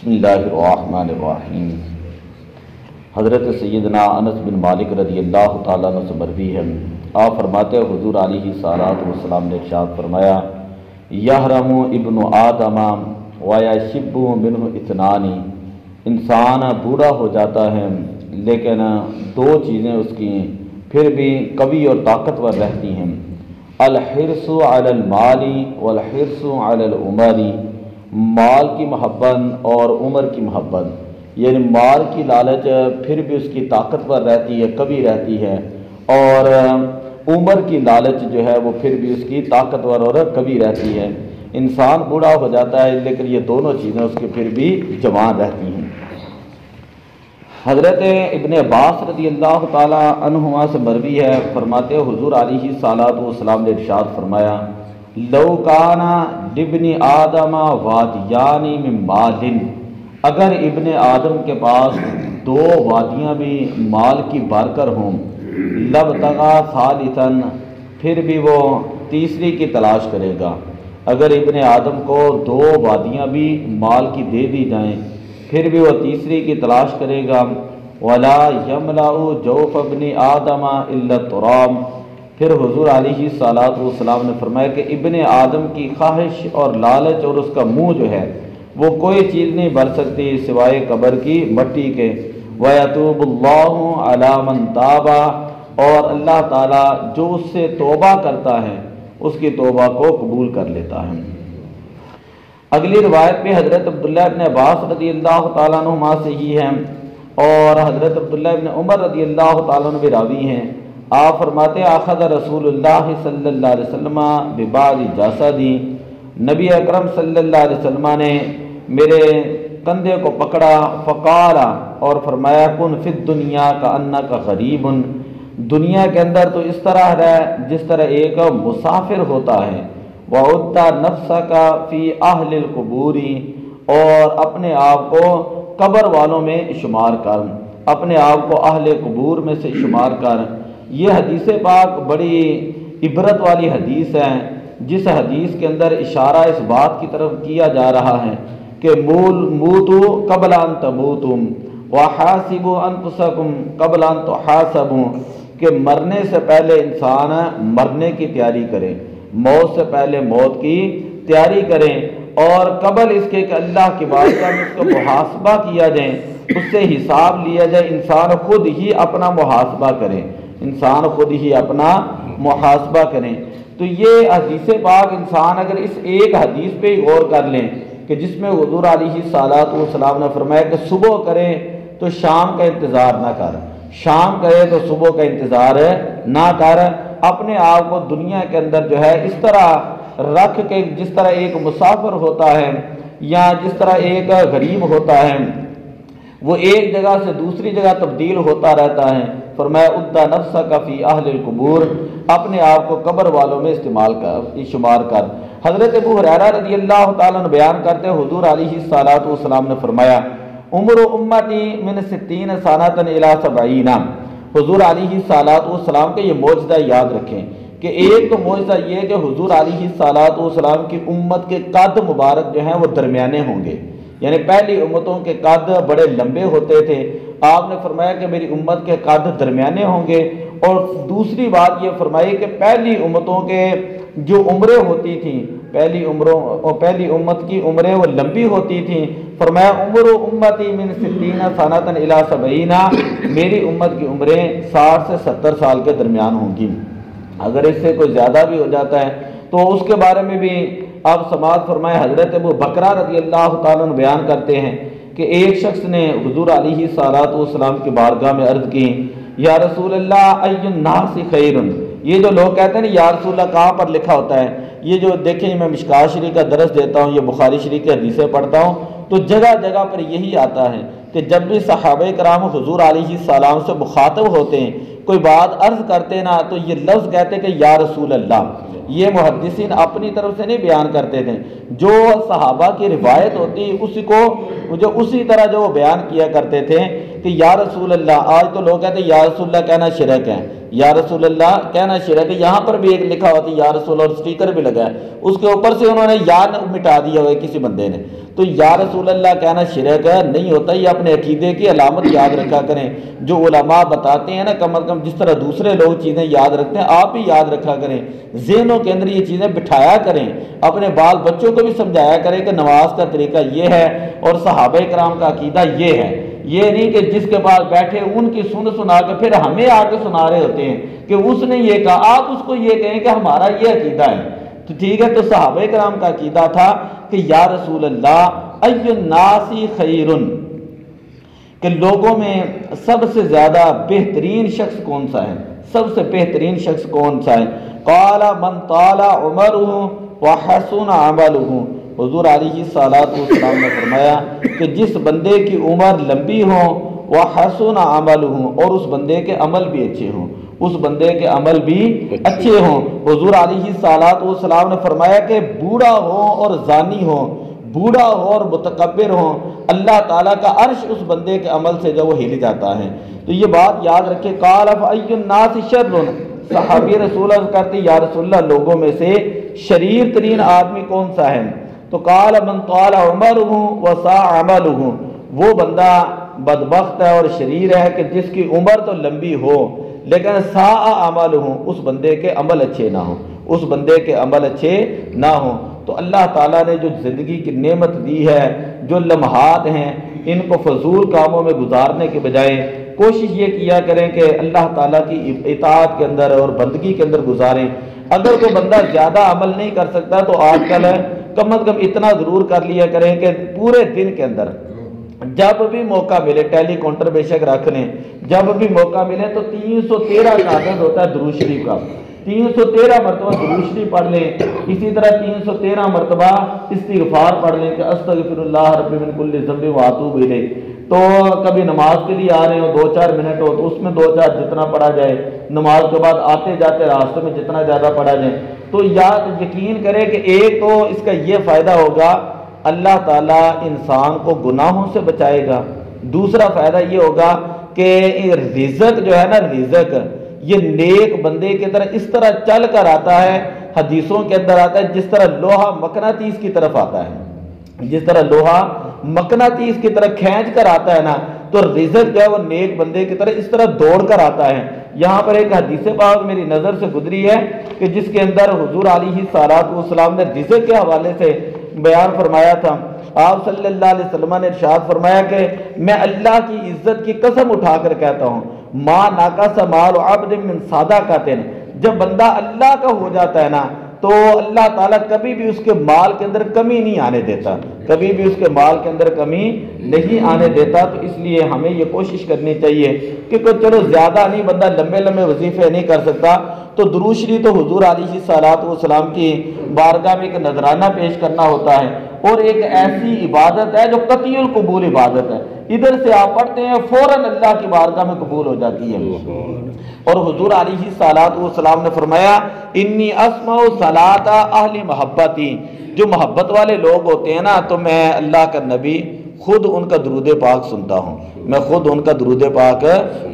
بسم اللہ الرحمن الرحیم۔ حضرت سیدنا انس بن مالک رضی اللہ تعالیٰ عنہ سے مروی ہے، آپ فرماتے ہیں حضور علیہ الصلوۃ والسلام نے ارشاد فرمایا، یحرم ابن آدم ویشب منہ اثنان، انسان بوڑھا ہو جاتا ہے لیکن دو چیزیں اس کی پھر بھی قوی اور طاقتور رہتی ہیں، الحرص علی المال والحرص علی العمر، مال کی محبت اور عمر کی محبت، یعنی مال کی لالچ پھر بھی اس کی طاقتور رہتی ہے، قوی رہتی ہے، اور عمر کی لالچ جو ہے وہ پھر بھی اس کی طاقتور اور قوی رہتی ہے۔ انسان بوڑھا ہو جاتا ہے لیکن یہ دونوں چیزیں اس کی پھر بھی جوان رہتی ہیں۔ حضرت ابن عباس رضی اللہ تعالی عنہما سے مروی ہے، فرماتے ہیں حضور علیہ الصلوۃ والسلام نے ارشاد فرمایا، لو کان ابن آدم وادیان من مال، اگر ابن آدم کے پاس دو وادیاں بھی مال کی بھر کر ہوں، لبتغى ثالثا، پھر بھی وہ تیسری کی تلاش کرے گا۔ اگر ابن آدم کو دو وادیاں بھی مال کی دے دی جائیں پھر بھی وہ تیسری کی تلاش کرے گا، ولا یملأ جوف ابن آدم الا التراب، پھر حضور علیہ الصلوۃ والسلام نے فرمایا کہ ابن آدم کی خواہش اور لالچ اور اس کا منہ جو ہے وہ کوئی چیز نہیں بھر سکتی سوائے قبر کی مٹی کے، وَيَتُوبُ اللَّهُ عَلَى مَن تَابَ، اور اللہ تعالیٰ جو اس سے توبہ کرتا ہے اس کی توبہ کو قبول کر لیتا ہے۔ اگلی روایت میں حضرت عبداللہ ابن عباس رضی اللہ تعالیٰ عنہما سے ہی ہے، اور حضرت عبداللہ ابن عمر رضی اللہ تعالیٰ عنہ بھی راوی ہیں۔ آپ فرماتے اخذ رسول اللہ صلی اللہ علیہ وسلم ببعض جسدی، نبی اکرم صلی اللہ علیہ وسلم نے میرے کندھے کو پکڑا، فقال، اور فرمایا، کن فی الدنیا کانک غریب، دنیا کے اندر تو اس طرح رہ جس طرح ایک مسافر ہوتا ہے، وعد نفسک فی اہل القبور، اور اپنے آپ کو قبر والوں میں شمار کر، اپنے آپ کو اہل قبور میں سے شمار کر۔ یہ حدیث پاک بڑی عبرت والی حدیث ہے، جس حدیث کے اندر اشارہ اس بات کی طرف کیا جا رہا ہے کہ موتوا قبل ان تموتوا وحاسبوا انفسکم قبل ان تحاسبوا، کہ مرنے سے پہلے انسان مرنے کی تیاری کرے، موت سے پہلے موت کی تیاری کریں، اور قبل اس کے کہ اللہ کی بارگاہ میں اس کا محاسبہ کیا جائے، اس سے حساب لیا جائے، انسان خود ہی اپنا محاسبہ کرے، انسان خود ہی اپنا محاسبہ کریں۔ تو یہ حدیث پاک انسان اگر اس ایک حدیث پہ ہی غور کر لیں کہ جس میں حضور علیہ الصلوۃ والسلام نے فرمایا کہ صبح کرے تو شام کا انتظار نہ کر، شام کرے تو صبح کا انتظار نہ کر، اپنے آپ کو دنیا کے اندر جو ہے اس طرح رکھ کے جس طرح ایک مسافر ہوتا ہے یا جس طرح ایک غریب ہوتا ہے، وہ ایک جگہ سے دوسری جگہ تبدیل ہوتا رہتا ہے، فرمایا اُدَّ نَفْسَكَ فِي أَهْلِ الْقُبُورِ، اپنے آپ کو قبر والوں میں شمار کر۔ حضرت ابو ہریرہ رضی اللہ تعالیٰ عنہ بیان کرتے حضور علیہ الصلوۃ والسلام نے فرمایا، عمر امتی من 60 سنۃ الی 70، حضور علیہ الصلوۃ والسلام کے یہ معجزہ یاد رکھیں کہ ایک تو معجزہ یہ ہے کہ حضور علیہ الصلوۃ والسلام کی امت کے قد مبارک جو ہیں وہ درمیانے ہوں گے، یعنی پہلی امتوں کے قد بڑے لمبے ہوتے تھے، آپ نے فرمایا کہ میری امت کے قد درمیانے ہوں گے، اور دوسری بات یہ فرمائی کہ پہلی امتوں کے جو عمریں ہوتی تھیں، پہلی امت کی عمریں وہ لمبی ہوتی تھیں، فرمایا عمر امتی من 60 سنۃ الی 70، میری امت کی عمریں 60 سے 70 سال کے درمیان ہوں گی۔ اگر اس سے کوئی زیادہ بھی ہو جاتا ہے تو اس کے بارے میں بھی آپ سماعت فرمائے، حضرت ابو بکرہ رضی اللہ تعالیٰ عنہ بیان کرتے ہیں کہ ایک شخص نے حضور علیہ الصلوۃ والسلام کی بارگاہ میں عرض کی، یا رسول اللہ ای الناس خیر، یہ جو لوگ کہتے ہیں نا یا رسول اللہ کہاں پر لکھا ہوتا ہے، یہ جو دیکھیں میں مشکوٰۃ شریف کا درس دیتا ہوں، یہ بخاری شریف کی حدیثیں پڑھتا ہوں، تو جگہ جگہ پر یہی آتا ہے کہ جب بھی صحابہ کرام حضور علیہ السلام سے مخاطب ہوتے ہیں، کوئی بات عرض کرتے نا تو یہ لفظ کہتے کہ یا رسول اللہ۔ یہ محدثین اپنی طرف سے نہیں بیان کرتے تھے، جو صحابہ کی روایت ہوتی اسی طرح جو وہ بیان کیا کرتے تھے کہ یا رسول اللہ۔ آج تو لوگ کہتے ہیں یا رسول اللہ کہنا شرک ہے، یا رسول اللہ کہنا شرک ہے۔ یہاں پر بھی ایک لکھا ہوا تھا یا رسول اور سٹیکر بھی لگا ہے، اس کے اوپر سے انہوں نے یا مٹا دیا ہوا ہے کسی بندے نے، تو یا رسول اللہ کہنا شرک ہے نہیں ہوتا۔ یہ اپنے عقیدے کی علامت یاد رکھا کریں، جو علماء بتاتے ہیں نا، کم از کم جس طرح دوسرے لوگ چیزیں یاد رکھتے ہیں آپ بھی یاد رکھا کریں، ذہنوں کے اندر یہ چیزیں بٹھایا کریں، اپنے بال بچوں کو بھی سمجھایا کریں کہ نماز کا طریقہ یہ ہے اور صحابہ کرام کا عقیدہ یہ ہے۔ یہ نہیں کہ جس کے پاس بیٹھے ان کی سنا کے پھر ہمیں آگے سنا رہے ہوتے ہیں کہ اس نے یہ کہا، آپ اس کو یہ کہیں کہ ہمارا یہ عقیدہ ہے۔ تو ٹھیک ہے، تو صحابہ کرام کا عقیدہ تھا کہ یا رسول اللہ ای الناس خیرن، کہ لوگوں میں سب سے زیادہ بہترین شخص کون سا ہے، سب سے بہترین شخص کون سا ہے؟ قال من طال عمره وحسن عمله، حضور علیہ الصلوۃ والسلام نے فرمایا کہ جس بندے کی عمر لمبی ہو وحسن عمله، اور اس بندے کے عمل بھی اچھے ہوں، اس بندے کے عمل بھی اچھے ہوں۔ حضور علیہ الصلوۃ والسلام نے فرمایا کہ بوڑھا ہو اور زانی ہو، بوڑھا ہو اور متکبر ہو، اللہ تعالیٰ کا عرش اس بندے کے عمل سے جو وہ ہل جاتا ہے۔ تو یہ بات یاد رکھے۔ قال فأي الناس شر، صحابی رسول اللہ کہتے یا رسول اللہ لوگوں میں سے شریر ترین آدمی کون سا ہے؟ تو قال من طال عمره وساء عمله، وہ بندہ بدبخت ہے اور شریر ہے کہ جس کی عمر تو لمبی ہو لیکن ساء عمله، اس بندے کے عمل اچھے نہ ہوں، اس بندے کے عمل اچھے نہ ہوں۔ تو اللہ تعالیٰ نے جو زندگی کی نعمت دی ہے، جو لمحات ہیں، ان کو فضول کاموں میں گزارنے کے بجائے کوشش یہ کیا کریں کہ اللہ تعالیٰ کی اطاعت کے اندر اور بندگی کے اندر گزاریں۔ اگر کوئی بندہ زیادہ عمل نہیں کر سکتا تو آج کل کم از کم اتنا ضرور کر لیا کریں کہ پورے دن کے اندر جب بھی موقع ملے، ٹیلی کاؤنٹر بے شک رکھ لیں، جب بھی موقع ملے تو 313 کا عدد ہوتا ہے درود شریف کا، 313 مرتبہ درود شریف پڑھ لیں، اسی طرح 313 مرتبہ استغفار پڑھ لیں کہ استغفر اللہ ربی من کل ذنب واتوب الیہ۔ تو کبھی نماز کے لیے آ رہے ہو 2-4 منٹ ہو تو اس میں 2-4 جتنا پڑھا جائے، نماز کے بعد آتے جاتے راستے میں جتنا زیادہ پڑھا جائے، تو یقین کرے کہ ایک تو اس کا یہ فائدہ ہوگا اللہ تعالیٰ انسان کو گناہوں سے بچائے گا، دوسرا فائدہ یہ ہوگا کہ رزق جو ہے نا، رزق یہ نیک بندے کی طرح اس طرح چل کر آتا ہے، حدیثوں کے اندر آتا ہے جس طرح لوہا مقناطیس کی طرف آتا ہے، جس طرح لوہا مقناطیس کی طرح کھینچ کر آتا ہے نا، تو رزق جو ہے وہ نیک بندے کی طرح اس طرح دوڑ کر آتا ہے۔ یہاں پر ایک حدیث پاک میری نظر سے گزری ہے کہ جس کے اندر حضور علیہ الصلوۃ والسلام نے رزق کے حوالے سے بیان فرمایا تھا۔ آپ صلی اللہ علیہ وسلم نے ارشاد فرمایا کہ میں اللہ کی عزت کی قسم اٹھا کر کہتا ہوں، ما ناقص مال عبد من صدقۃ، جب بندہ اللہ کا ہو جاتا ہے نا تو اللہ تعالیٰ کبھی بھی اس کے مال کے اندر کمی نہیں آنے دیتا، کبھی بھی اس کے مال کے اندر کمی نہیں آنے دیتا۔ تو اس لیے ہمیں یہ کوشش کرنی چاہیے کہ چلو زیادہ نہیں، بندہ لمبے لمبے وظیفے نہیں کر سکتا تو درود شریف تو حضور علیہ الصلوۃ والسلام کی بارگاہ میں ایک نذرانہ پیش کرنا ہوتا ہے، اور ایک ایسی عبادت ہے جو قطعی القبول عبادت ہے، ادھر سے آپ پڑھتے ہیں فوراً اللہ کی بارگاہ میں قبول ہو جاتی ہے۔ اور حضور علیہ الصلوۃ والسلام نے فرمایا انی اسمع صلاۃ اہل محبتی، جو محبت والے لوگ ہوتے ہیں نا تو میں اللہ کا نبی خود ان کا درود پاک سنتا ہوں، میں خود ان کا درود پاک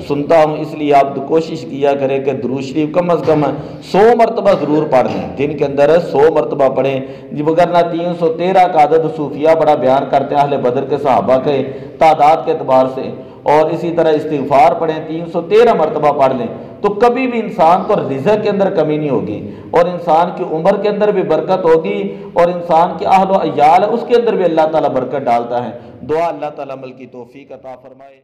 سنتا ہوں۔ اس لیے آپ کوشش کیا کریں کہ درود شریف کم از کم 100 مرتبہ ضرور پڑھ لیں، دن کے اندر 100 مرتبہ پڑھیں، وگرنہ 313 کا عدد صوفیہ بڑا بیان کرتے ہیں اہل بدر کے صحابہ کے تعداد کے اعتبار سے، اور اسی طرح استغفار پڑھیں 313 مرتبہ پڑھ لیں، تو کبھی بھی انسان کو رزق کے اندر کمی نہیں ہوگی، اور انسان کی عمر کے اندر بھی برکت ہوگی، اور انسان کے اہل و عیال اس کے اندر بھی اللہ تعالیٰ برکت ڈالتا ہے۔ دعا اللہ تعالیٰ عمل کی توفیق عطا فرمائے۔